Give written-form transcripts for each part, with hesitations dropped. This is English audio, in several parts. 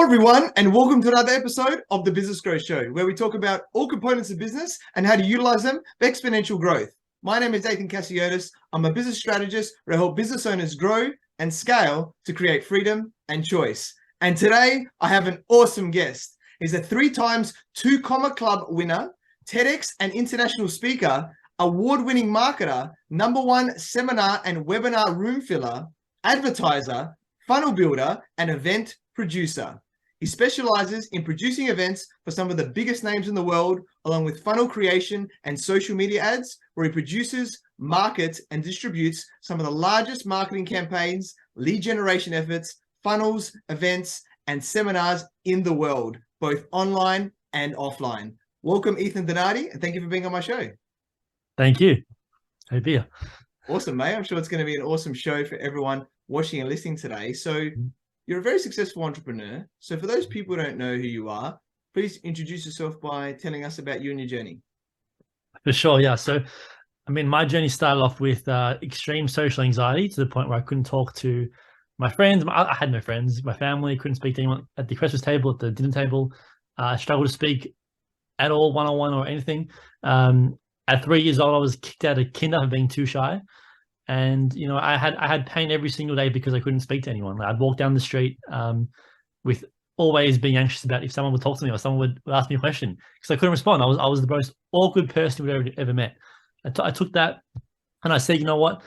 everyone, and welcome to another episode of the Business Growth Show, where we talk about all components of business and how to utilize them for exponential growth. My name is Athin Cassiotis. I'm a business strategist where I help business owners grow and scale to create freedom and choice. And today, I have an awesome guest. He's a 3 times 2 Comma Club winner, TEDx and international speaker, award-winning marketer, #1 seminar and webinar room filler, advertiser, funnel builder, and event producer. He specializes in producing events for some of the biggest names in the world, along with funnel creation and social media ads, where he produces, markets, and distributes some of the largest marketing campaigns, lead generation efforts, funnels, events, and seminars in the world, both online and offline. Welcome, Athin Donati, and thank you for being on my show. Thank you. Hey, Bia. Awesome, mate. I'm sure it's going to be an awesome show for everyone watching and listening today. So you're a very successful entrepreneur. So for those people who don't know who you are, please introduce yourself by telling us about you and your journey. For sure, yeah. So, my journey started off with extreme social anxiety to the point where I couldn't talk to my friends. I had no friends. My family couldn't speak to anyone at the breakfast table, at the dinner table. I struggled to speak at all, one-on-one or anything. At 3 years old, I was kicked out of kinder for being too shy. And, I had pain every single day because I couldn't speak to anyone. I'd walk down the street with always being anxious about if someone would talk to me or someone would ask me a question because I couldn't respond. I was the most awkward person you've ever met. I took that and I said, you know what?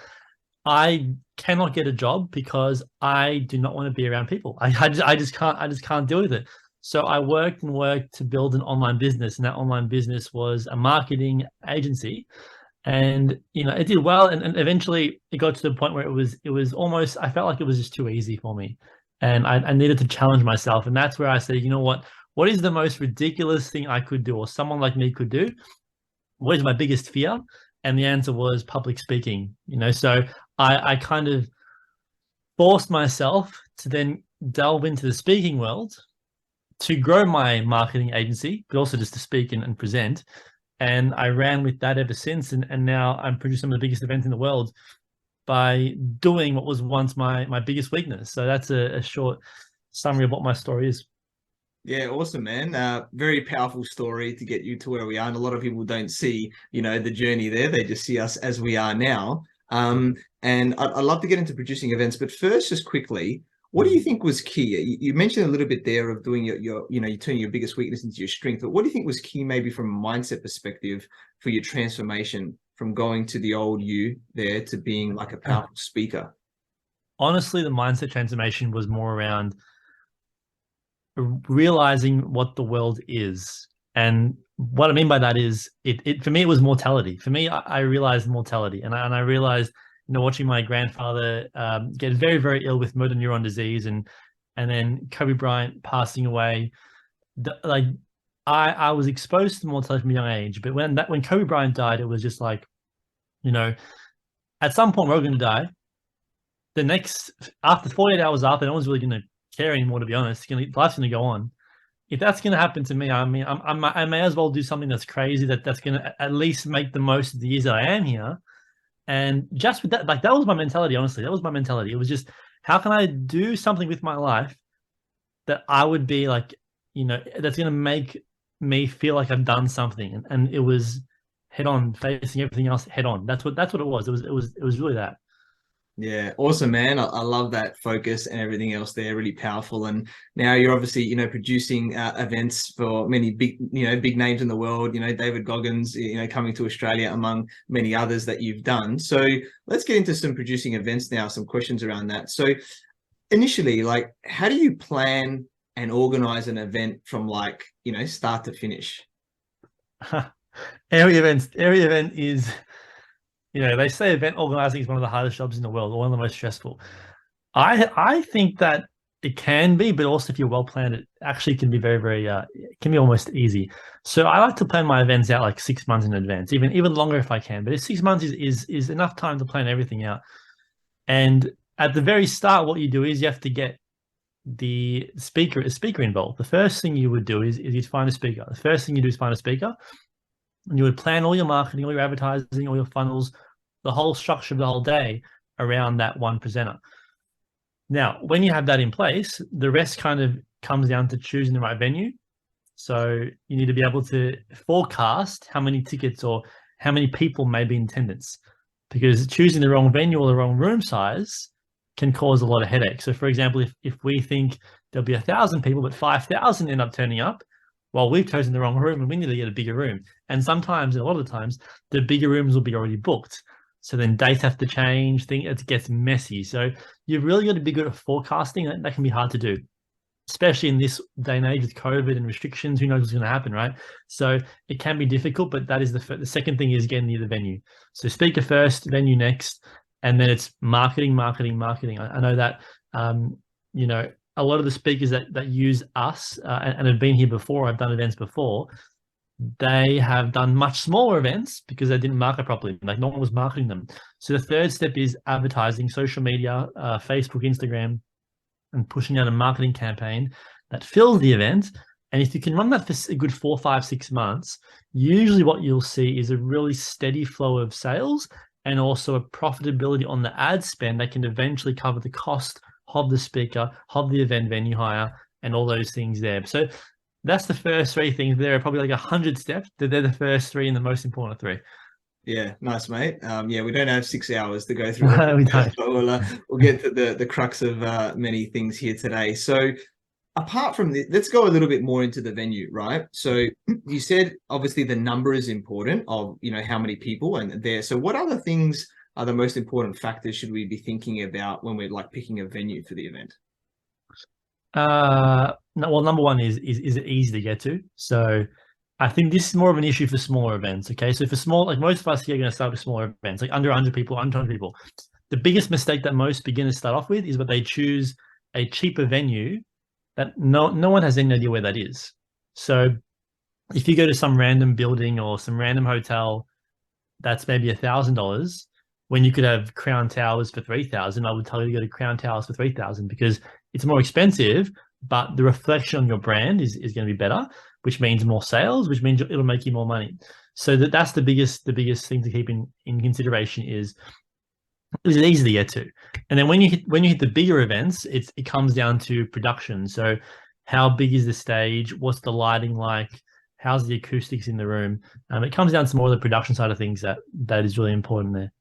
I cannot get a job because I do not want to be around people. I just can't deal with it. So I worked to build an online business, and that online business was a marketing agency. And it did well, and eventually it got to the point where it was almost, I felt like it was just too easy for me, and I needed to challenge myself. And that's where I said, you know what is the most ridiculous thing I could do, or someone like me could do? What is my biggest fear? And the answer was public speaking. So I kind of forced myself to then delve into the speaking world to grow my marketing agency, but also just to speak and present. And I ran with that ever since. And now I'm producing some of the biggest events in the world by doing what was once my biggest weakness. So that's a short summary of what my story is. Yeah, awesome, man. Very powerful story to get you to where we are. And a lot of people don't see, the journey there. They just see us as we are now. And I'd love to get into producing events. But first, just quickly, what do you think was key? You mentioned a little bit there of doing you turning your biggest weakness into your strength. But what do you think was key, maybe from a mindset perspective, for your transformation from going to the old you there to being like a powerful speaker? Honestly, the mindset transformation was more around realizing what the world is. And what I mean by that is, it for me, it was mortality. For me, I realized mortality, and I realized, watching my grandfather get very, very ill with motor neuron disease, and then Kobe Bryant passing away. I was exposed to mortality from a young age, but when Kobe Bryant died, it was just like, at some point we're all going to die. After 48 hours after, no one's really going to care anymore, to be honest. Life's going to go on. If that's going to happen to me, I may as well do something that's crazy, that's going to at least make the most of the years that I am here. And just with that, that was my mentality, honestly. That was my mentality. It was just, how can I do something with my life that I would be like, that's going to make me feel like I've done something. And it was head on, facing everything else head on. That's what it was. It was really that. Yeah, awesome, man. I love that focus and everything else there. Really powerful. And now you're obviously, producing events for many big names in the world. David Goggins, coming to Australia, among many others that you've done. So let's get into some producing events now. Some questions around that. So initially, how do you plan and organize an event from start to finish? Every event is. They say event organizing is one of the hardest jobs in the world, or one of the most stressful. I think that it can be, but also if you're well planned, it actually can be very, very, it can be almost easy. So I like to plan my events out like 6 months in advance, even longer if I can. But 6 months is enough time to plan everything out. And at the very start, what you do is you have to get the speaker involved. The first thing you would do is you'd find a speaker. The first thing you do is find a speaker. And you would plan all your marketing, all your advertising, all your funnels, the whole structure of the whole day around that one presenter. Now, when you have that in place, the rest kind of comes down to choosing the right venue. So you need to be able to forecast how many tickets or how many people may be in attendance, because choosing the wrong venue or the wrong room size can cause a lot of headache. So for example, if we think there'll be 1,000 people, but 5,000 end up turning up, well, we've chosen the wrong room and we need to get a bigger room. And sometimes, a lot of the times, the bigger rooms will be already booked. So then dates have to change, it gets messy. So you've really got to be good at forecasting. That can be hard to do, especially in this day and age with COVID and restrictions. Who knows what's going to happen, right? So it can be difficult, but that is the second thing is getting near the venue. So speaker first, venue next, and then it's marketing. I know that, a lot of the speakers that use us and have been here before, I've done events before, they have done much smaller events because they didn't market properly. Like no one was marketing them. So the third step is advertising, social media, Facebook, Instagram, and pushing out a marketing campaign that fills the event. And if you can run that for a good 4, 5, 6 months, usually what you'll see is a really steady flow of sales and also a profitability on the ad spend that can eventually cover the cost of the speaker, of the event venue hire, and all those things there. So that's the first 3 things. There are probably like 100 steps. They're the first 3 and the most important 3. Yeah, nice, mate. Yeah, we don't have 6 hours to go through. We don't. But we'll get to the crux of many things here today. So apart from this, let's go a little bit more into the venue, right? So you said obviously the number is important of, how many people and there. So what other things are the most important factors should we be thinking about when we're like picking a venue for the event? No, well, number one is it easy to get to? So I think this is more of an issue for smaller events. Okay, so for small, like most of us here are going to start with smaller events, like under 100 people, under 100 people. The biggest mistake that most beginners start off with is that they choose a cheaper venue that no one has any idea where that is. So if you go to some random building or some random hotel that's maybe $1,000, when you could have Crown Towers for 3,000, I would tell you to go to Crown Towers for 3,000 because it's more expensive, but the reflection on your brand is going to be better, which means more sales, which means it'll make you more money. So that's the biggest thing to keep in consideration is it easy to get to. And then when you hit the bigger events, it comes down to production. So how big is the stage? What's the lighting like? How's the acoustics in the room? It comes down to more of the production side of things that is really important there.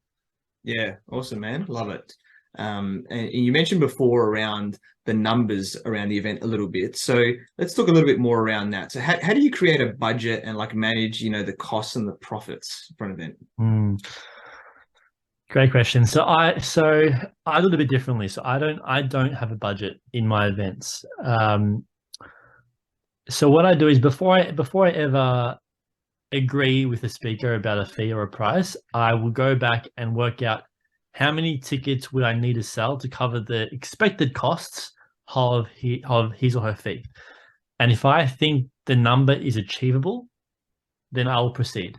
Yeah, awesome, man. Love it. And you mentioned before around the numbers around the event a little bit. So let's talk a little bit more around that. So how do you create a budget and like manage, the costs and the profits for an event? Great question. So I do it a bit differently. So I don't have a budget in my events. So what I do is before I ever agree with the speaker about a fee or a price, I will go back and work out how many tickets would I need to sell to cover the expected costs of his or her fee. And if I think the number is achievable, then I will proceed.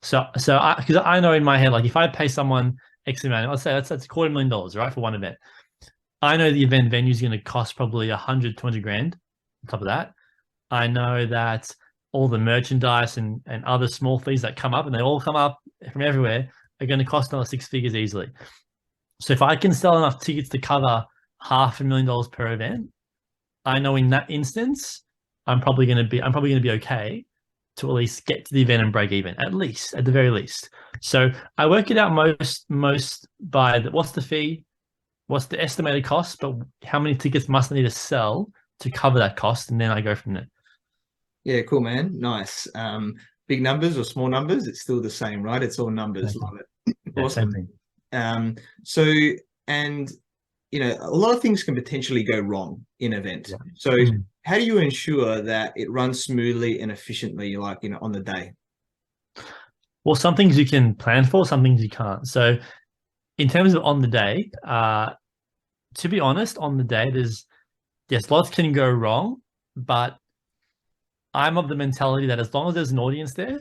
So because I know in my head, like if I pay someone X amount, let's say that's $250,000, right, for one event. I know the event venue is going to cost probably 100, 200 grand on top of that. I know that all the merchandise and other small fees that come up, and they all come up from everywhere, are going to cost another 6 figures easily. So if I can sell enough tickets to cover $500,000 per event, I know in that instance, I'm probably going to be okay to at least get to the event and break even, at the very least. So I work it out most by what's the fee, what's the estimated cost, but how many tickets must I need to sell to cover that cost, and then I go from there. Yeah, cool, man. Nice. Big numbers or small numbers, it's still the same, right? It's all numbers. Love it. Awesome. So, and a lot of things can potentially go wrong in an event. Yeah. So how do you ensure that it runs smoothly and efficiently, like, on the day? Well, some things you can plan for, some things you can't. So in terms of on the day, to be honest, on the day, lots can go wrong, but I'm of the mentality that as long as there's an audience there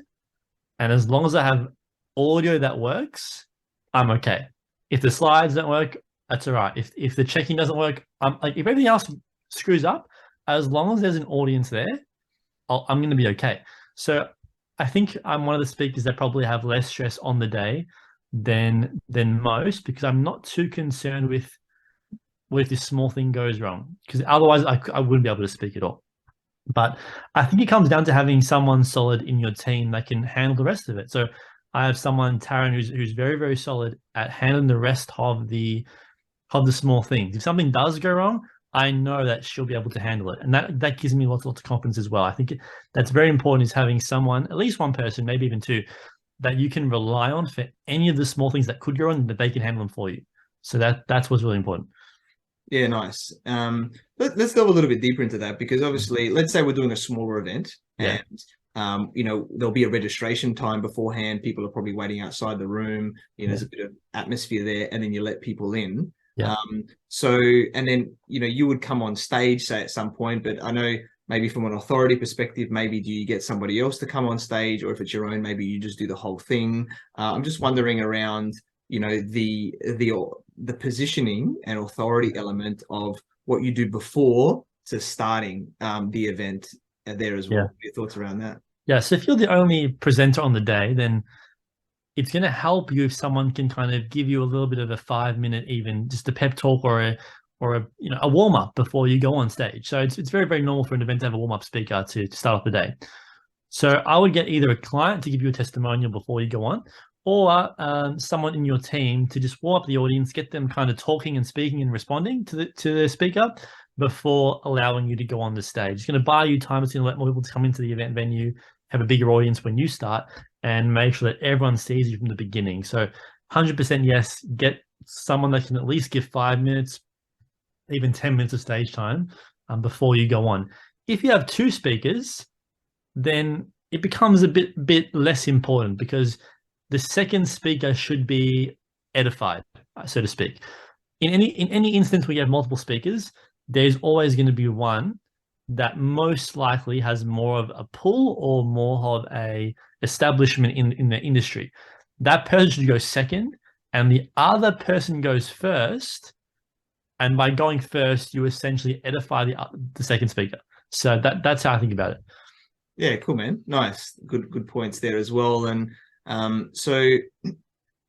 and as long as I have audio that works, I'm okay. If the slides don't work, that's all right. If the checking doesn't work, if everything else screws up, as long as there's an audience there, I'm going to be okay. So I think I'm one of the speakers that probably have less stress on the day than most, because I'm not too concerned with what if this small thing goes wrong? Because otherwise I wouldn't be able to speak at all. But I think it comes down to having someone solid in your team that can handle the rest of it. So I have someone, Taryn, who's very, very solid at handling the rest of the small things. If something does go wrong, I know that she'll be able to handle it. And that gives me lots of confidence as well. I think that's very important, is having someone, at least one person, maybe even two, that you can rely on for any of the small things that could go wrong, that they can handle them for you. So that's what's really important. Yeah, nice. Let's delve a little bit deeper into that, because obviously, let's say we're doing a smaller event, Yeah. and there'll be a registration time beforehand. People are probably waiting outside the room. There's a bit of atmosphere there, and then you let people in. Yeah. So, and then you would come on stage, say, at some point. But I know maybe from an authority perspective, maybe do you get somebody else to come on stage, or if it's your own, maybe you just do the whole thing. I'm just wondering around the positioning and authority element of what you do before to starting the event there as well. Yeah. What are your thoughts around that? Yeah. So if you're the only presenter on the day, then it's going to help you if someone can kind of give you a little bit of a 5-minute, even just a pep talk or a warm up before you go on stage. So it's very, very normal for an event to have a warm up speaker to start off the day. So I would get either a client to give you a testimonial before you go on, or someone in your team to just warm up the audience, get them kind of talking and speaking and responding to the speaker before allowing you to go on the stage. It's going to buy you time. It's going to let more people come into the event venue, have a bigger audience when you start, and make sure that everyone sees you from the beginning. So 100% yes, get someone that can at least give 5 minutes, even 10 minutes of stage time before you go on. If you have two speakers, then it becomes a bit less important, because the second speaker should be edified, so to speak. In any instance where you have multiple speakers, there's always going to be one that most likely has more of a pull or more of a establishment in the industry. That person should go second, and the other person goes first. And by going first, you essentially edify the second speaker. So that's how I think about it. Yeah, cool, man. Nice. Good points there as well. And so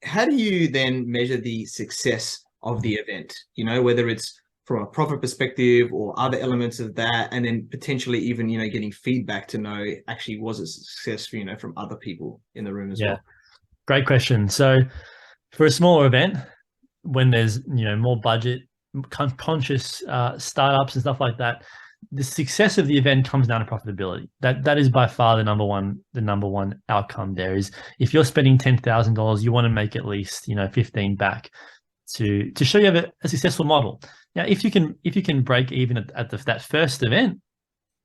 how do you then measure the success of the event? Whether it's from a profit perspective or other elements of that, and then potentially even, getting feedback to know actually was it a success for, from other people in the room as well. Great question. So for a smaller event, when there's, more budget conscious startups and stuff like that, the success of the event comes down to profitability. That is by far the number one outcome there. Is if you're spending $10,000, you want to make at least 15 back to show you have a successful model. Now, if you can break even at that first event,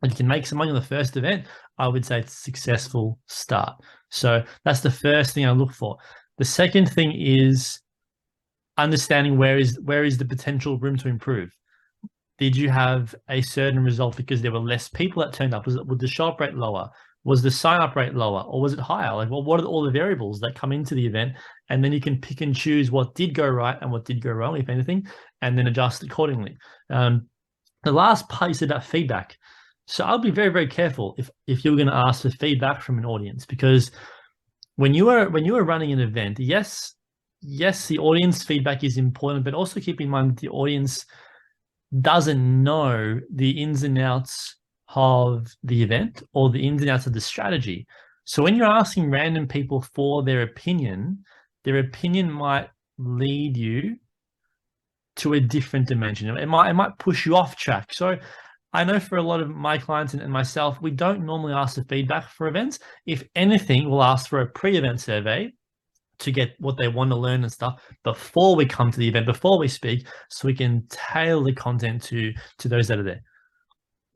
and you can make some money on the first event, I would say it's a successful start. So that's the first thing I look for. The second thing is understanding where is the potential room to improve. Did you have a certain result because there were less people that turned up? Was the shop rate lower? Was the sign-up rate lower? Or was it higher? Like, well, what are all the variables that come into the event? And then you can pick and choose what did go right and what did go wrong, if anything, and then adjust accordingly. The last part is about feedback. So I'll be very, very careful if you're going to ask for feedback from an audience, because when you are running an event, yes, the audience feedback is important, but also keep in mind the audience doesn't know the ins and outs of the event or the ins and outs of the strategy. So when you're asking random people for their opinion might lead you to a different dimension. It might push you off track. So I know for a lot of my clients and myself, we don't normally ask for feedback for events. If anything, we'll ask for a pre-event survey to get what they want to learn and stuff before we come to the event, before we speak, so we can tailor the content to those that are there.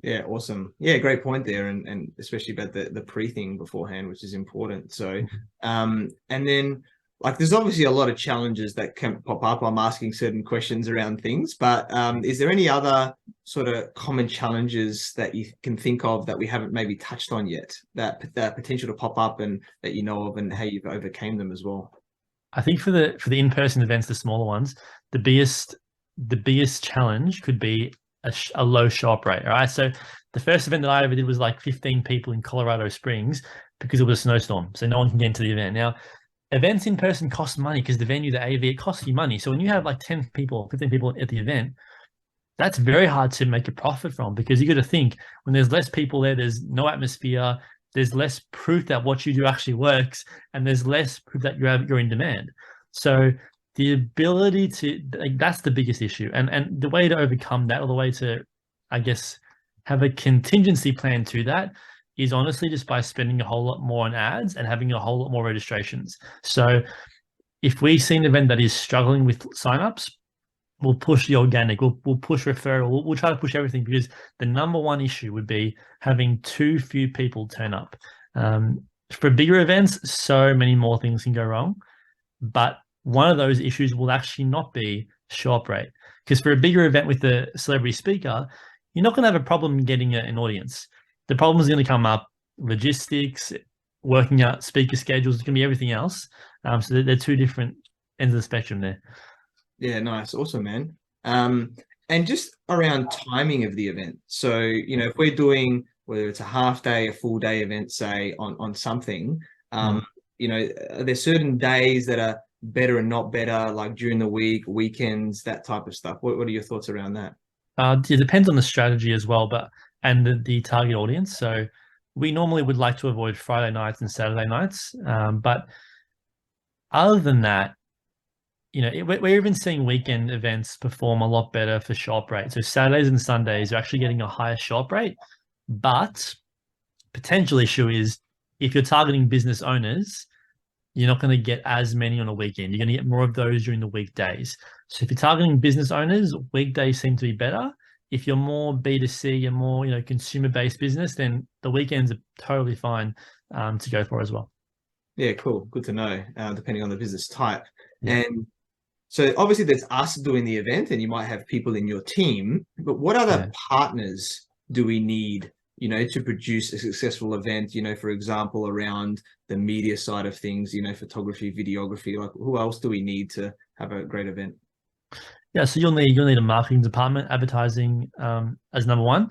Yeah, awesome. Yeah, great point there, and especially about the pre-thing beforehand, which is important. So, and then like there's obviously a lot of challenges that can pop up. I'm asking certain questions around things, but is there any other sort of common challenges that you can think of that we haven't maybe touched on yet, that potential to pop up and that you know of, and how you've overcame them as well? I think for the in-person events, the smaller ones, the biggest challenge could be a low shop rate. All right. So the first event that I ever did was like 15 people in Colorado Springs because it was a snowstorm. So no one can get into the event. Now, events in person cost money because the venue, the AV, it costs you money. So when you have like 10 people, 15 people at the event, that's very hard to make a profit from, because you got to think, when there's less people there, there's no atmosphere, there's less proof that what you do actually works, and there's less proof that you're in demand. So the ability to, like, that's the biggest issue. And the way to overcome that, or the way to, I guess, have a contingency plan to that, is honestly just by spending a whole lot more on ads and having a whole lot more registrations. So if we see an event that is struggling with signups, we'll push the organic, we'll push referral, we'll try to push everything, because the number one issue would be having too few people turn up. For bigger events, so many more things can go wrong, but one of those issues will actually not be show up rate, because for a bigger event with a celebrity speaker, you're not going to have a problem getting an audience. The problem is going to come up logistics, working out speaker schedules, it's going to be everything else. So they're two different ends of the spectrum there. Yeah, nice. Awesome, man. And just around timing of the event. So, if we're doing, whether it's a half day, a full day event, say on something, are there certain days that are better and not better, like during the week, weekends, that type of stuff? What are your thoughts around that? It depends on the strategy as well, and the target audience. So we normally would like to avoid Friday nights and Saturday nights. But other than that, we're even seeing weekend events perform a lot better for show-up rate. So Saturdays and Sundays are actually getting a higher show-up rate. But potential issue is, if you're targeting business owners, you're not going to get as many on a weekend. You're going to get more of those during the weekdays. So if you're targeting business owners, weekdays seem to be better. If you're more B2C and more, consumer-based business, then the weekends are totally fine to go for as well. Yeah, cool. Good to know, depending on the business type. Yeah. And so obviously there's us doing the event, and you might have people in your team, but what other partners do we need, to produce a successful event, for example, around the media side of things, photography, videography, like who else do we need to have a great event? Yeah, so you'll need a marketing department, advertising as number one.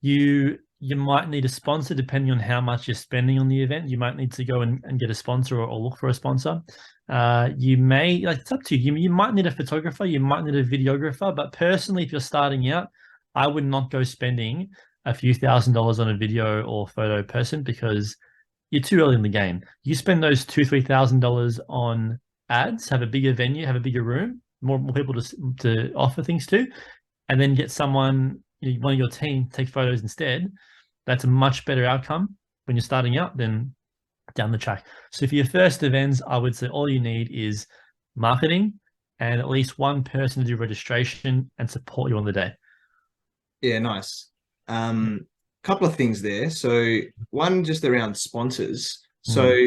You might need a sponsor depending on how much you're spending on the event. You might need to go and get a sponsor or look for a sponsor. You may, it's up to you. You might need a photographer, you might need a videographer, but personally, if you're starting out, I would not go spending a few $1,000s on a video or photo person, because you're too early in the game. You spend those $2,000-3,000 on ads, have a bigger venue, have a bigger room, more people to offer things to, and then get someone, one of your team, take photos instead. That's a much better outcome when you're starting out than down the track. So for your first events, I would say all you need is marketing and at least one person to do registration and support you on the day. Yeah, nice. Couple of things there. So one, just around sponsors. So,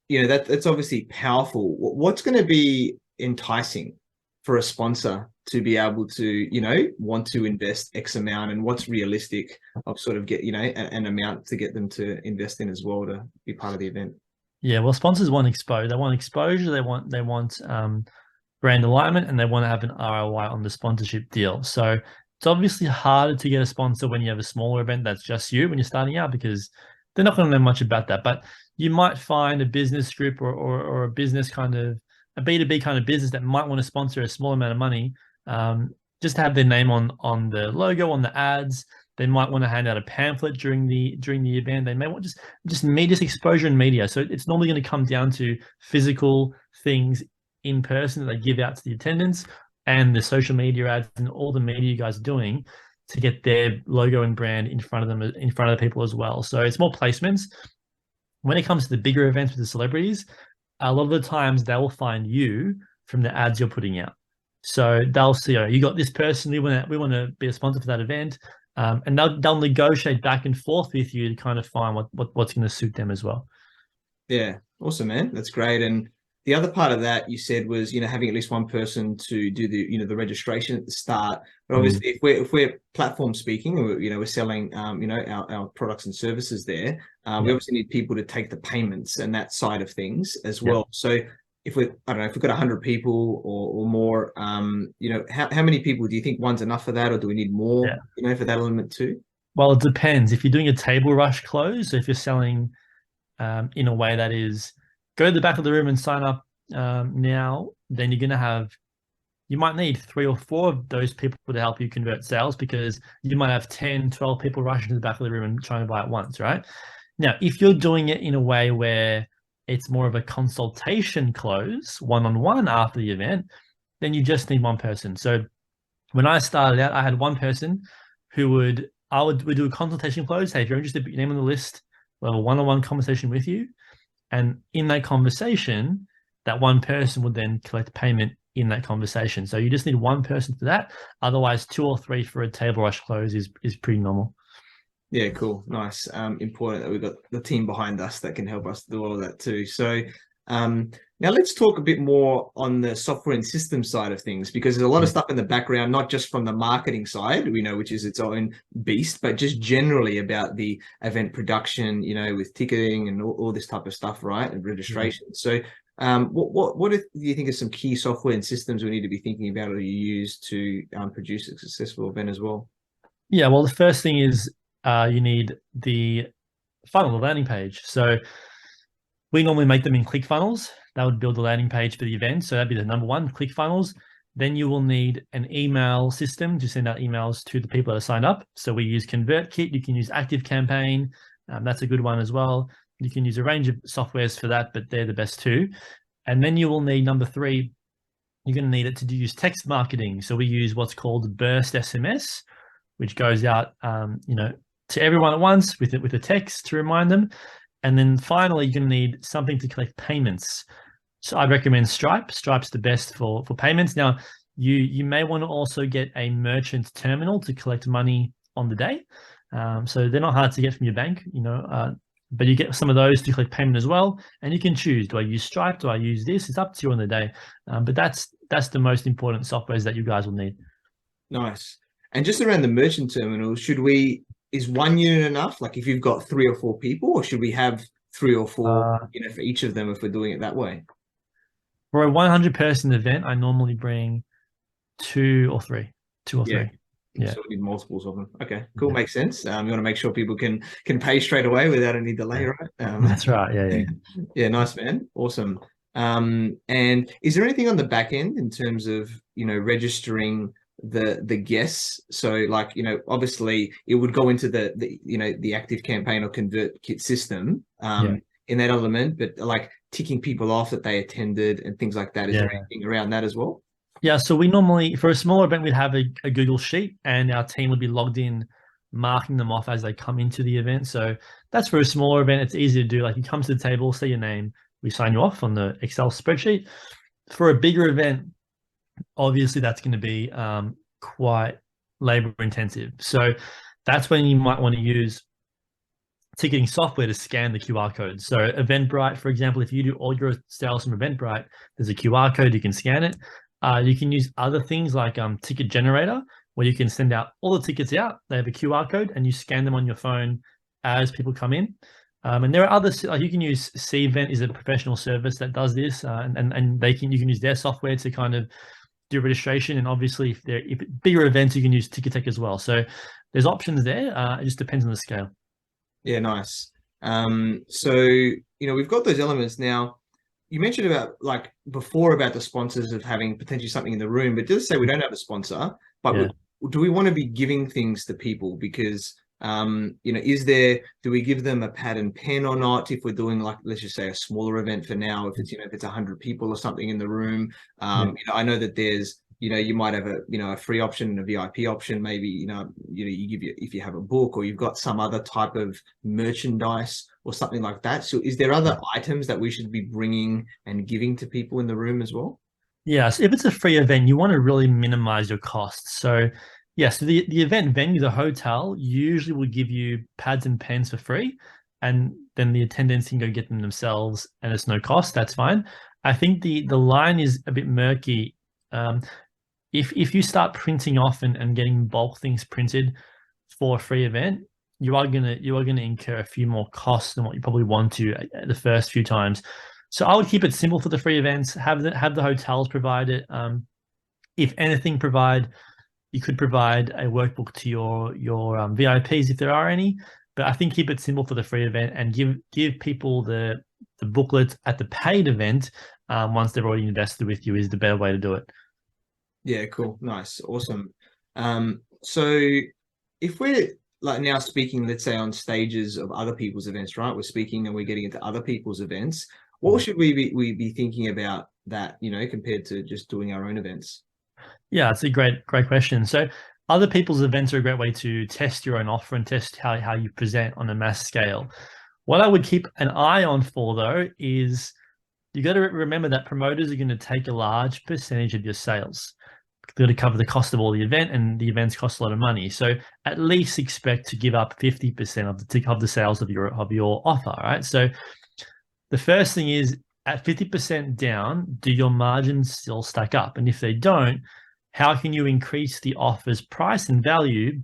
that's obviously powerful. What's going to be enticing for a sponsor to be able to, want to invest X amount, and what's realistic of sort of get, an amount to get them to invest in as well to be part of the event? Yeah, well, sponsors want exposure. They want exposure. They want brand alignment, and they want to have an ROI on the sponsorship deal. So it's obviously harder to get a sponsor when you have a smaller event that's just you when you're starting out, because they're not going to know much about that. But you might find a business group or a business kind of, a B2B kind of business that might want to sponsor a small amount of money, just to have their name on the logo, on the ads. They might want to hand out a pamphlet during the event. They may want just media exposure and media. So it's normally going to come down to physical things in person that they give out to the attendants, and the social media ads and all the media you guys are doing to get their logo and brand in front of them, in front of the people as well. So it's more placements. When it comes to the bigger events with the celebrities, a lot of the times they will find you from the ads you're putting out. So they'll see, you got this person, we want to be a sponsor for that event, and they'll negotiate back and forth with you to kind of find what's going to suit them as well. Yeah, awesome, man. That's great. And the other part of that you said was, having at least one person to do the, the registration at the start. But obviously, if we're platform speaking, we're selling, our products and services there. We obviously need people to take the payments and that side of things as well. So if we've got 100 people or more, how many people do you think one's enough for that, or do we need more, for that element too? Well, it depends. If you're doing a table rush close, so if you're selling in a way that is, go to the back of the room and sign up now, then you're going to have you might need 3 or 4 of those people to help you convert sales, because you might have 10, 12 people rushing to the back of the room and trying to buy it once, right? Now, if you're doing it in a way where it's more of a consultation close, one-on-one after the event, then you just need one person. So when I started out, I had one person who would do a consultation close. Hey, if you're interested, put your name on the list. We'll have a one-on-one conversation with you. And in that conversation, that one person would then collect payment in that conversation. So you just need one person for that. Otherwise, 2 or 3 for a table rush close is pretty normal. Yeah, cool. Nice. Important that we've got the team behind us that can help us do all of that too. So now let's talk a bit more on the software and system side of things, because there's a lot of stuff in the background, not just from the marketing side, which is its own beast, but just generally about the event production, with ticketing and all this type of stuff, right? And registration. So what do you think are some key software and systems we need to be thinking about or you use to produce a successful event as well? Yeah, well, the first thing is you need the funnel, the landing page. So we normally make them in ClickFunnels. That would build a landing page for the event. So that'd be the number one, ClickFunnels. Then you will need an email system to send out emails to the people that are signed up. So we use ConvertKit. You can use ActiveCampaign. That's a good one as well. You can use a range of softwares for that, but they're the best too. And then you will need number 3, you're going to need it to use text marketing. So we use what's called burst SMS, which goes out, to everyone at once with a text to remind them. And then finally, you're going to need something to collect payments. So I recommend Stripe. Stripe's the best for payments. Now, you may want to also get a merchant terminal to collect money on the day. So they're not hard to get from your bank, but you get some of those to collect payment as well. And you can choose, do I use Stripe? Do I use this? It's up to you on the day. But that's the most important softwares that you guys will need. Nice. And just around the merchant terminal, is 1 unit enough? Like if you've got 3 or 4 people, or should we have 3 or 4, for each of them if we're doing it that way? For a 100-person event, I normally bring 2 or 3. 2 or 3. Yeah. So we need multiples of them. Okay, cool. Yeah. Makes sense. You want to make sure people can pay straight away without any delay, right? That's right. Yeah. Yeah. Nice, man. Awesome. And is there anything on the back end in terms of, registering the guests? So obviously it would go into the ActiveCampaign or ConvertKit system in that element, but like ticking people off that they attended and things like that. Is there anything around that as well? Yeah, so we normally, for a smaller event, we'd have a Google Sheet, and our team would be logged in, marking them off as they come into the event. So that's for a smaller event. It's easy to do. Like you come to the table, say your name, we sign you off on the Excel spreadsheet. For a bigger event, obviously that's going to be quite labor intensive. So that's when you might want to use ticketing software to scan the QR code. So Eventbrite, for example, if you do all your sales from Eventbrite, there's a QR code, you can scan it. You can use other things like Ticket Generator, where you can send out all the tickets out. They have a QR code, and you scan them on your phone as people come in. And there are others, like you can use Cvent, is a professional service that does this, and you can use their software to kind of do registration. And obviously, if bigger events, you can use Ticketek as well. So there's options there. It just depends on the scale. Yeah, nice. So we've got those elements now. You mentioned about before about the sponsors of having potentially something in the room, but just say we don't have a sponsor, but do we want to be giving things to people? Because do we give them a pad and pen or not? If we're doing let's just say a smaller event for now, if it's 100 people or something in the room, I know that there's, you might have a free option and a VIP option. Maybe, if you have a book or you've got some other type of merchandise or something like that. So is there other items that we should be bringing and giving to people in the room as well? Yeah. So if it's a free event, you want to really minimize your costs. So so the event venue, the hotel, usually will give you pads and pens for free, and then the attendants can go get them themselves, and it's no cost. That's fine. I think the line is a bit murky. If you start printing off and getting bulk things printed for a free event, you are gonna incur a few more costs than what you probably want to the first few times. So I would keep it simple for the free events. Have the hotels provide it. If anything, you could provide a workbook to your VIPs if there are any. But I think keep it simple for the free event and give people the booklet at the paid event once they've already invested with you is the better way to do it. Yeah, cool. Nice. Awesome. So if we're like now speaking, let's say on stages of other people's events, right? We're speaking and we're getting into other people's events. What should we be thinking about that, compared to just doing our own events? Yeah, it's a great question. So other people's events are a great way to test your own offer and test how you present on a mass scale. What I would keep an eye on for though is you got to remember that promoters are going to take a large percentage of your sales. They're going to cover the cost of all the event, and the events cost a lot of money. So at least expect to give up 50% of the sales of your offer, right? So the first thing is at 50% down, do your margins still stack up? And if they don't, how can you increase the offer's price and value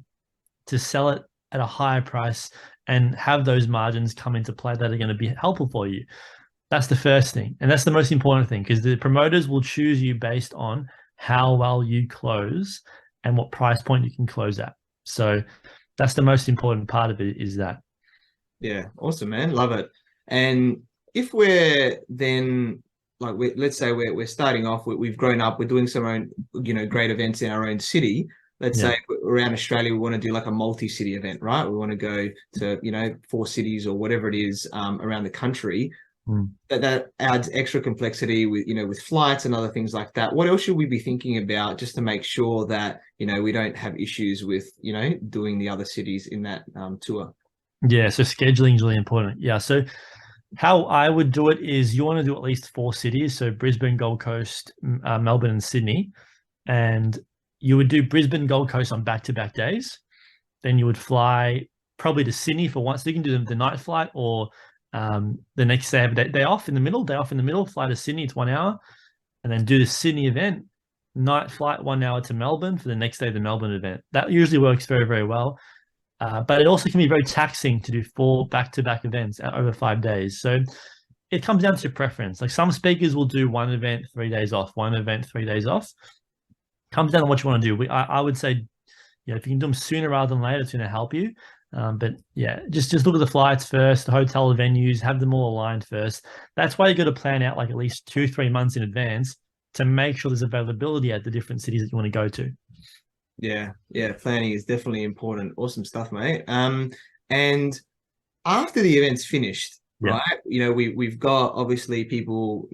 to sell it at a higher price and have those margins come into play that are going to be helpful for you? That's the first thing. And that's the most important thing, because the promoters will choose you based on how well you close and what price point you can close at. So that's the most important part of it, is that. Yeah, awesome, man. Love it. And if we're then like let's say we're starting off, we've grown up, we're doing some own, great events in our own city. Let's Yeah. say around Australia, we want to do like a multi-city event, right? We want to go to, 4 cities or whatever it is around the country. Mm. That adds extra complexity with, with flights and other things like that. What else should we be thinking about just to make sure that, we don't have issues with, doing the other cities in that tour? Yeah, so scheduling is really important. Yeah, so how I would do it is you want to do at least 4 cities, so Brisbane, Gold Coast, Melbourne, and Sydney, and you would do Brisbane, Gold Coast on back-to-back days. Then you would fly probably to Sydney for once. So you can do the night flight, or the next day have a day off in the middle, fly to Sydney, it's 1 hour, and then do the Sydney event, night flight 1 hour to Melbourne for the next day, the Melbourne event. That usually works very, very well. But it also can be very taxing to do 4 back-to-back events over 5 days. So it comes down to preference. Like some speakers will do one event, 3 days off, one event, 3 days off. Comes down to what you want to do. I would say, if you can do them sooner rather than later, it's going to help you. But yeah, just look at the flights first, the hotel, the venues, have them all aligned first. That's why you got to plan out like at least 2-3 months in advance to make sure there's availability at the different cities that you want to go to. Yeah, planning is definitely important. Awesome stuff, mate. And after the event's finished, Yeah. right? We've got obviously people,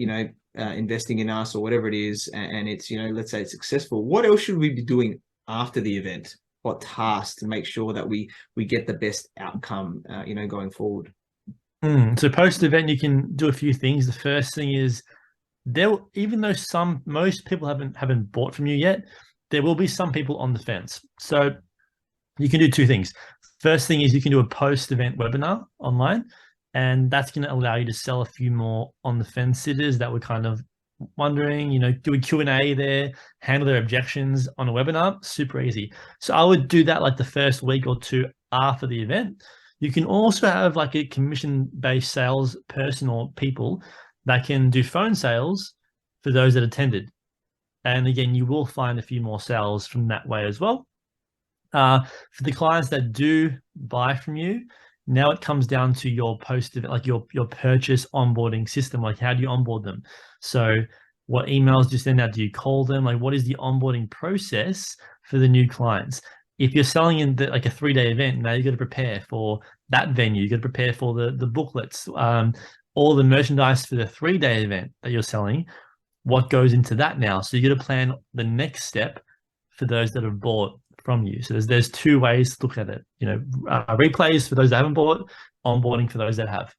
investing in us or whatever it is, and it's, let's say it's successful. What else should we be doing after the event? What tasks to make sure that we get the best outcome, going forward? So post-event, you can do a few things. The first thing is even though most people haven't bought from you yet, there will be some people on the fence. So you can do 2 things. First thing is you can do a post-event webinar online, and that's going to allow you to sell a few more on the fence sitters that were kind of wondering, do a Q&A there, handle their objections on a webinar, super easy. So I would do that like the first week or 2 after the event. You can also have like a commission-based sales person or people that can do phone sales for those that attended. And again, you will find a few more sales from that way as well. For the clients that do buy from you, now it comes down to your post-event, like your purchase onboarding system. Like, how do you onboard them? So what emails do you send out? Do you call them? Like, what is the onboarding process for the new clients? If you're selling in like a 3-day event, now you got to prepare for that venue. You got to prepare for the booklets, all the merchandise for the 3-day event that you're selling. What goes into that now? So you got to plan the next step for those that have bought from you. So there's 2 ways to look at it. Replays for those that haven't bought, onboarding for those that have.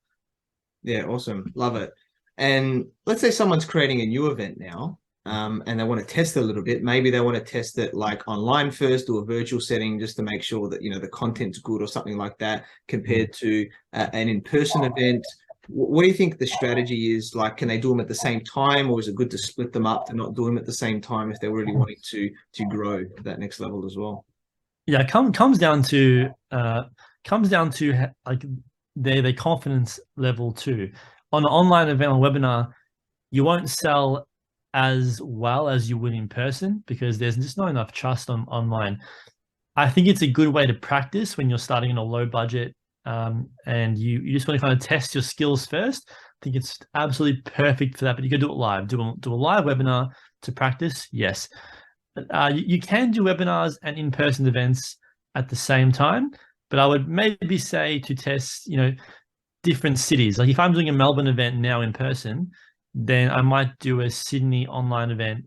Yeah, awesome. Love it. And let's say someone's creating a new event now, and they want to test it a little bit. Maybe they want to test it like online first, or a virtual setting, just to make sure that, the content's good or something like that, compared to an in-person event. What do you think the strategy is? Like, can they do them at the same time, or is it good to split them up to not do them at the same time if they're really wanting to grow to that next level as well? Yeah, it comes down to like their confidence level too. On an online event or webinar, you won't sell as well as you would in person because there's just not enough trust online. I think it's a good way to practice when you're starting in a low budget, and you just want to kind of test your skills first. I think it's absolutely perfect for that, but you can do it live. Do a live webinar to practice, yes. You can do webinars and in-person events at the same time, but I would maybe say to test, different cities. Like if I'm doing a Melbourne event now in person, then I might do a Sydney online event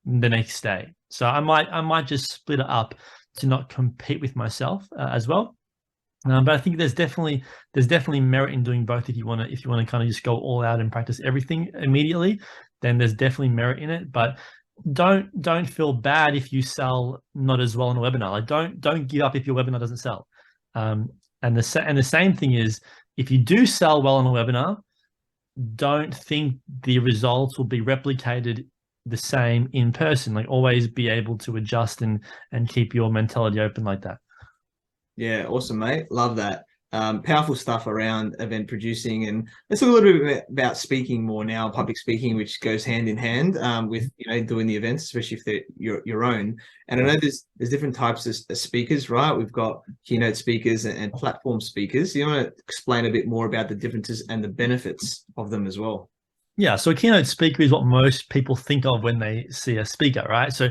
the next day. So I might just split it up to not compete with myself as well. But I think there's definitely merit in doing both. If you want to kind of just go all out and practice everything immediately, then there's definitely merit in it. But don't feel bad if you sell not as well on a webinar. Like don't give up if your webinar doesn't sell. And the same thing is, if you do sell well on a webinar, don't think the results will be replicated the same in person. Like always be able to adjust and keep your mentality open like that. Yeah, awesome, mate. Love that. Powerful stuff around event producing. And let's talk a little bit about speaking more now, public speaking, which goes hand in hand with doing the events, especially if they're your own. And I know there's different types of speakers, right? We've got keynote speakers and platform speakers. You want to explain a bit more about the differences and the benefits of them as well? Yeah, so a keynote speaker is what most people think of when they see a speaker, right? So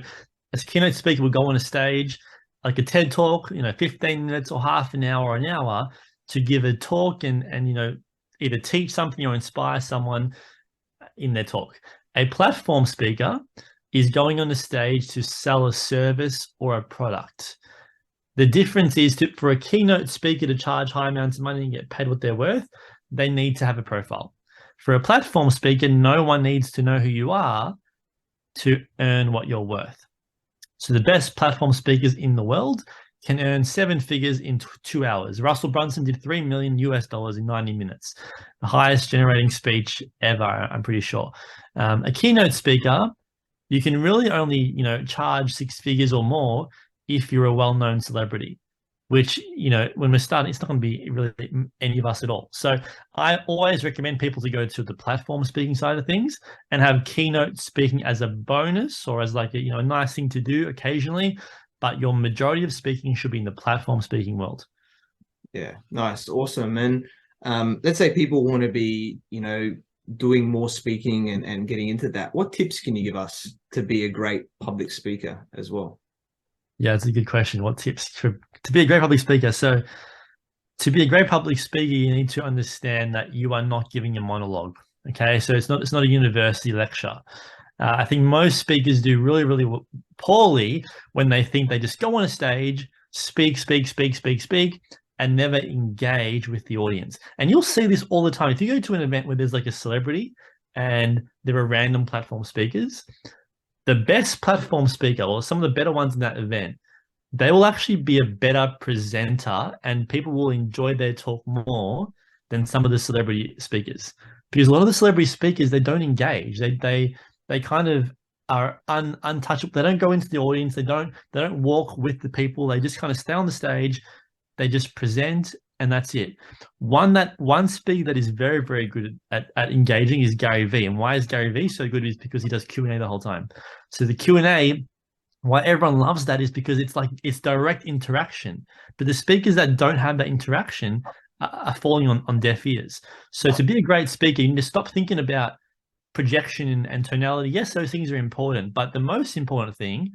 as a keynote speaker will go on a stage, like a TED talk, 15 minutes or half an hour or an hour to give a talk and either teach something or inspire someone in their talk. A platform speaker is going on the stage to sell a service or a product. The difference is for a keynote speaker to charge high amounts of money and get paid what they're worth, they need to have a profile. For a platform speaker, no one needs to know who you are to earn what you're worth. So the best platform speakers in the world can earn 7 figures in 2 hours. Russell Brunson did $3 million in 90 minutes, the highest generating speech ever, I'm pretty sure. A keynote speaker, you can really only, charge 6 figures or more if you're a well-known celebrity, which, when we're starting, it's not going to be really any of us at all. So I always recommend people to go to the platform speaking side of things and have keynote speaking as a bonus or as like a nice thing to do occasionally, but your majority of speaking should be in the platform speaking world. Yeah, nice, awesome. And let's say people want to be, doing more speaking and getting into that. What tips can you give us to be a great public speaker as well? Yeah, it's a good question. What tips to be a great public speaker? So to be a great public speaker, you need to understand that you are not giving a monologue. Okay, so it's not a university lecture. I think most speakers do really, really poorly when they think they just go on a stage, speak, and never engage with the audience. And you'll see this all the time. If you go to an event where there's like a celebrity and there are random platform speakers, the best platform speaker or some of the better ones in that event, they will actually be a better presenter and people will enjoy their talk more than some of the celebrity speakers. Because a lot of the celebrity speakers, they don't engage. They kind of are untouchable. They don't go into the audience. They don't walk with the people. They just kind of stay on the stage. They just present and that's it. One speaker that is very, very good at engaging is Gary Vee. And why is Gary Vee so good is because he does Q&A the whole time. So the Q&A, why everyone loves that is because it's direct interaction. But the speakers that don't have that interaction are falling on deaf ears. So to be a great speaker, you need to stop thinking about projection and tonality. Yes, those things are important, but the most important thing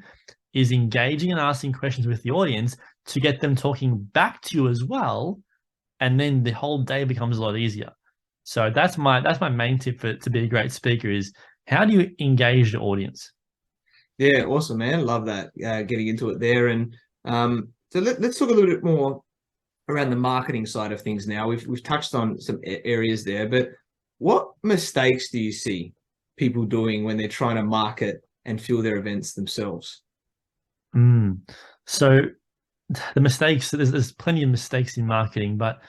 is engaging and asking questions with the audience to get them talking back to you as well. And then the whole day becomes a lot easier. So that's my main tip to be a great speaker is how do you engage the audience? Yeah, awesome, man. Love that. Getting into it there. And so let's talk a little bit more around the marketing side of things now. We've touched on some areas there, but what mistakes do you see people doing when they're trying to market and fuel their events themselves? So the mistakes, there's plenty of mistakes in marketing, but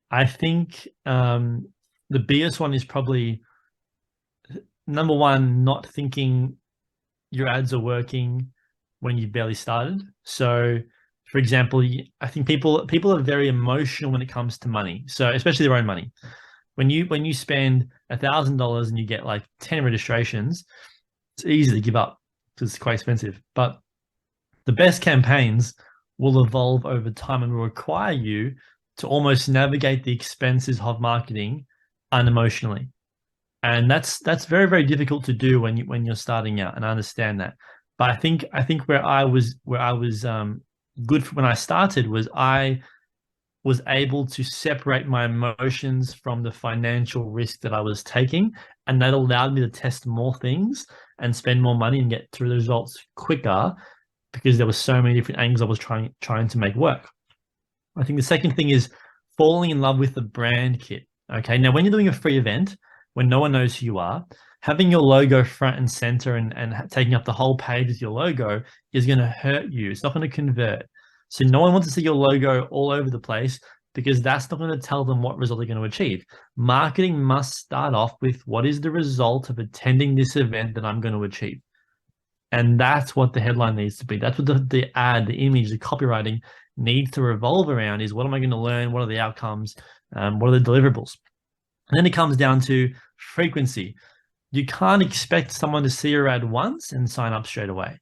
I think the biggest one is probably number one, not thinking your ads are working when you barely started. So for example, I think people are very emotional when it comes to money. So especially their own money. When you spend $1,000 and you get like 10 registrations, it's easy to give up because it's quite expensive. But the best campaigns will evolve over time and will require you to almost navigate the expenses of marketing unemotionally. And that's very, very difficult to do when you're starting out, and I understand that. But I think where I was good for when I started was I was able to separate my emotions from the financial risk that I was taking, and that allowed me to test more things and spend more money and get through the results quicker because there were so many different angles I was trying to make work. I think the second thing is falling in love with the brand kit. Okay, now when you're doing a free event, when no one knows who you are, having your logo front and center and taking up the whole page with your logo is going to hurt you. It's not going to convert. So no one wants to see your logo all over the place because that's not going to tell them what result they're going to achieve. Marketing must start off with what is the result of attending this event that I'm going to achieve. And that's what the headline needs to be. That's what the ad, the image, the copywriting needs to revolve around is what am I going to learn? What are the outcomes? What are the deliverables? And then it comes down to frequency. You can't expect someone to see your ad once and sign up straight away.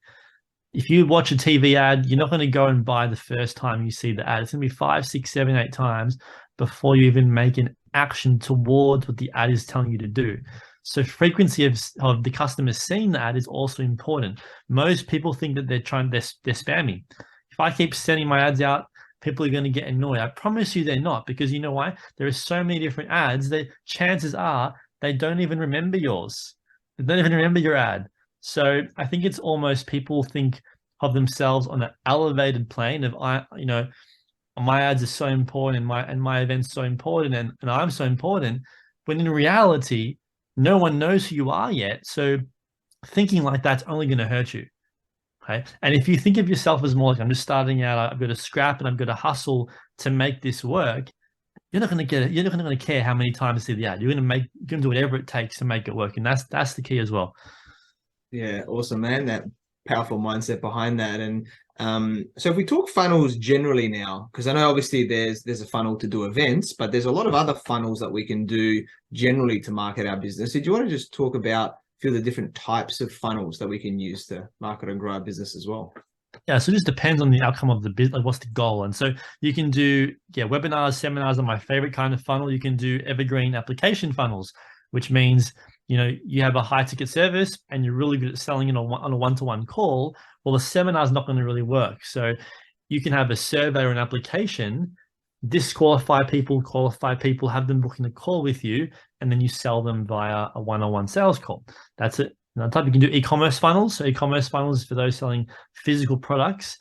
If you watch a TV ad, you're not going to go and buy the first time you see the ad. It's going to be 5, 6, 7, 8 times before you even make an action towards what the ad is telling you to do. So frequency of the customer seeing the ad is also important. Most people think that they're spammy. If I keep sending my ads out, people are going to get annoyed. I promise you they're not, because you know why? There are so many different ads that chances are they don't even remember yours. They don't even remember your ad. So I think it's almost people think of themselves on an elevated plane of my ads are so important and my event's so important and I'm so important, when in reality, no one knows who you are yet. So thinking like that's only going to hurt you. Okay. And if you think of yourself as more like, I'm just starting out, I've got to scrap and I've got to hustle to make this work, you're not going to get it. You're not going to care how many times you see the ad. You're going to do whatever it takes to make it work. And that's the key as well. Yeah, awesome, man. That powerful mindset behind that. And so if we talk funnels generally now, because I know obviously there's a funnel to do events, but there's a lot of other funnels that we can do generally to market our business. So do you want to just talk about a few of the different types of funnels that we can use to market and grow our business as well? Yeah, so it just depends on the outcome of the business, like what's the goal. And so you can do, webinars, seminars are my favorite kind of funnel. You can do evergreen application funnels, which means, you have a high ticket service and you're really good at selling it on a one-to-one call. Well, the seminar is not going to really work. So you can have a survey or an application, disqualify people, qualify people, have them booking a call with you, and then you sell them via a one-on-one sales call. That's it. Another type, you can do e-commerce funnels. So e-commerce funnels is for those selling physical products.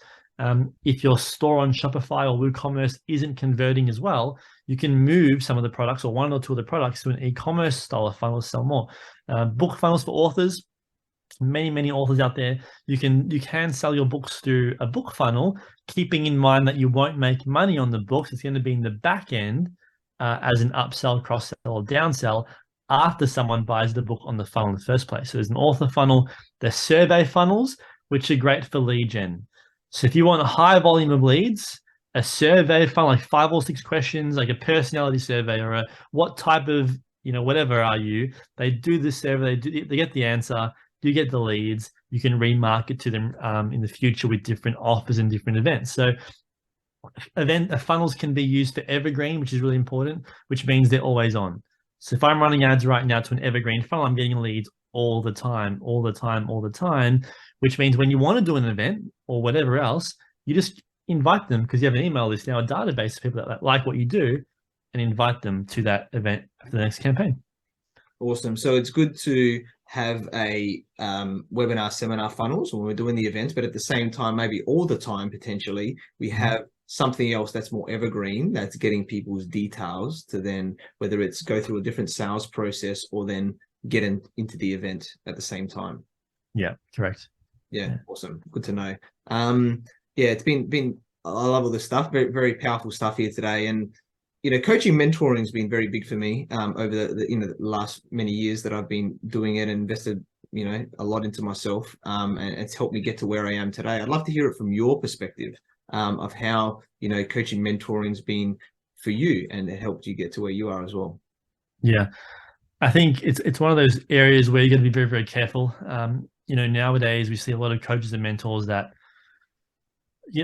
If your store on Shopify or WooCommerce isn't converting as well, you can move some of the products or one or two of the products to an e-commerce style of funnel to sell more. Book funnels for authors. Many authors out there. You can sell your books through a book funnel, keeping in mind that you won't make money on the books. It's going to be in the back end as an upsell, cross-sell, or downsell after someone buys the book on the funnel in the first place. So there's an author funnel. There's survey funnels, which are great for lead gen. So if you want a high volume of leads, a survey funnel, like 5 or 6 questions, like a personality survey or a what type of, whatever are you, they do the survey, they get the answer, you get the leads, you can remarket to them in the future with different offers and different events. So funnels can be used for evergreen, which is really important, which means they're always on. So if I'm running ads right now to an evergreen funnel, I'm getting leads all the time, which means when you want to do an event or whatever else, you just invite them because you have an email list now, a database of people that like what you do, and invite them to that event for the next campaign. Awesome. So it's good to have a webinar, seminar funnels when we're doing the events, but at the same time, maybe all the time, potentially, we have something else that's more evergreen, that's getting people's details to then, whether it's go through a different sales process or then get into the event at the same time. Yeah, correct. Yeah. Awesome. Good to know. It's been I love all this stuff. Very, very powerful stuff here today. And coaching, mentoring has been very big for me over the last many years that I've been doing it and invested a lot into myself, and it's helped me get to where I am today. I'd love to hear it from your perspective of how coaching, mentoring has been for you and it helped you get to where you are as well. Yeah, I think it's one of those areas where you got to be very, very careful. Nowadays we see a lot of coaches and mentors that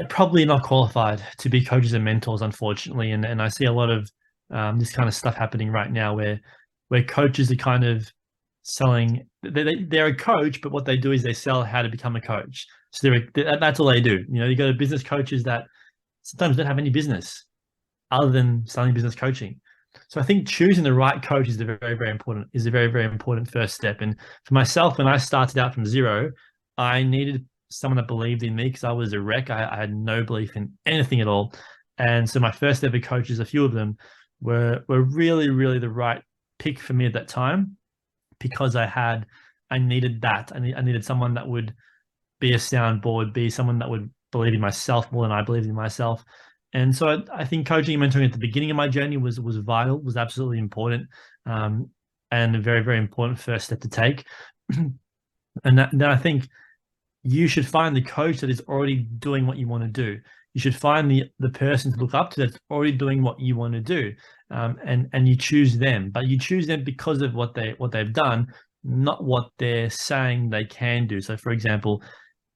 probably not qualified to be coaches and mentors, unfortunately. And I see a lot of this kind of stuff happening right now where coaches are kind of selling they're a coach, but what they do is they sell how to become a coach. So that's all they do. You go to business coaches that sometimes don't have any business other than selling business coaching. So I think choosing the right coach is a very, very important first step. And for myself, when I started out from zero, I needed someone that believed in me because I was a wreck. I had no belief in anything at all. And so my first ever coaches, a few of them, were really, really the right pick for me at that time, because I needed that. I needed someone that would be a soundboard, be someone that would believe in myself more than I believed in myself. And so I think coaching and mentoring at the beginning of my journey was vital, was absolutely important, and a very, very important first step to take. And then I think you should find the coach that is already doing what you want to do. You should find the person to look up to that's already doing what you want to do, and you choose them. But you choose them because of what they've done, not what they're saying they can do. So, for example,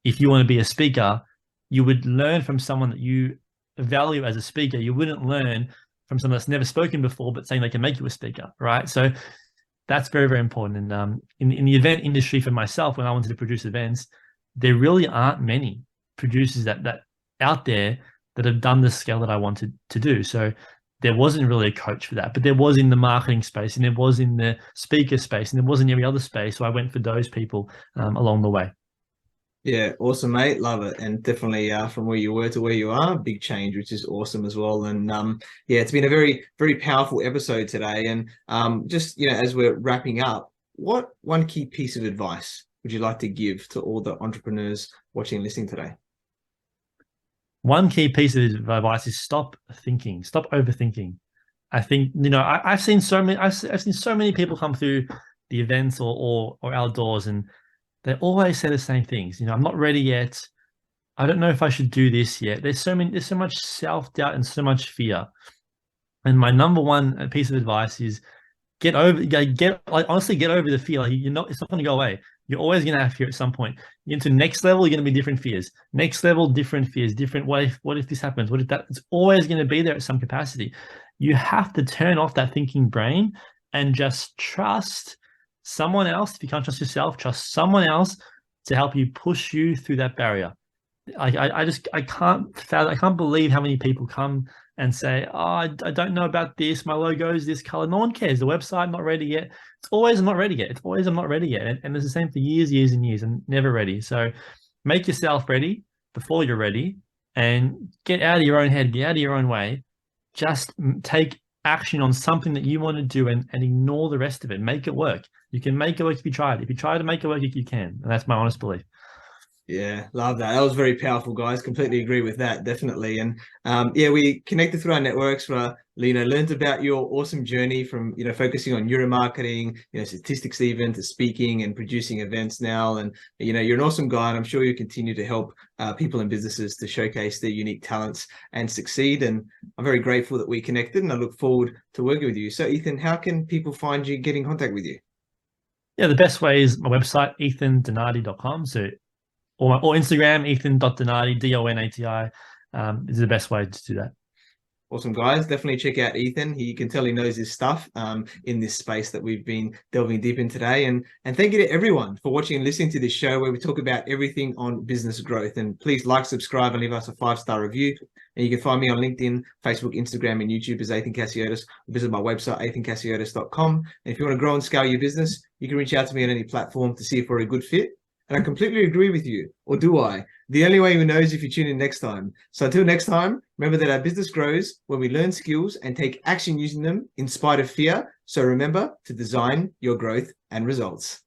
if you want to be a speaker, you would learn from someone that you value as a speaker. You wouldn't learn from someone that's never spoken before, but saying they can make you a speaker, right? So that's very, very important. And in the event industry for myself, when I wanted to produce events, there really aren't many producers that out there that have done the scale that I wanted to do. So there wasn't really a coach for that, but there was in the marketing space, and there was in the speaker space, and there was in every other space. So I went for those people along the way. Yeah, awesome, mate. Love it. And definitely from where you were to where you are, big change, which is awesome as well. And yeah, it's been a very, very powerful episode today. And just, as we're wrapping up, what one key piece of advice would you like to give to all the entrepreneurs watching and listening today? One key piece of advice is stop thinking, stop overthinking. I think, I've seen so many people come through the events or outdoors, and they always say the same things. I'm not ready yet. I don't know if I should do this yet. There's so much self-doubt and so much fear. And my number one piece of advice is honestly get over the fear. It's not going to go away. You're always going to have fear at some point. Into next level, you're going to be different fears. Next level, different fears. Different. What if this happens? What if that? It's always going to be there at some capacity. You have to turn off that thinking brain and just trust someone else. If you can't trust yourself, trust someone else to help you push you through that barrier. I can't believe how many people come and say, oh, I don't know about this. My logo is this color. No one cares. The website, not ready yet. It's always, I'm not ready yet. It's always, I'm not ready yet. And it's the same for years and years, and never ready. So make yourself ready before you're ready, and get out of your own head, get out of your own way. Just take action on something that you want to do, and ignore the rest of it. Make it work. You can make it work if you try it. If you try to make it work, you can. And that's my honest belief. Yeah, love that. That was very powerful, guys. Completely agree with that, definitely. And yeah, we connected through our networks for, learned about your awesome journey from, focusing on neuromarketing, statistics even, to speaking and producing events now. And, you're an awesome guy, and I'm sure you continue to help people and businesses to showcase their unique talents and succeed. And I'm very grateful that we connected, and I look forward to working with you. So Ethan, how can people find you, get in contact with you? Yeah, the best way is my website, ethindonati.com. So or Instagram, ethan.donati, DONATI, is the best way to do that. Awesome, guys. Definitely check out Ethan. You can tell he knows his stuff in this space that we've been delving deep in today. And thank you to everyone for watching and listening to this show, where we talk about everything on business growth. And please like, subscribe, and leave us a 5-star review. And you can find me on LinkedIn, Facebook, Instagram, and YouTube as Athin Cassiotis. Visit my website, athincassiotis.com. And if you want to grow and scale your business, you can reach out to me on any platform to see if we're a good fit. And I completely agree with you. Or do I? The only way we know is if you tune in next time. So until next time, remember that our business grows when we learn skills and take action using them in spite of fear. So remember to design your growth and results.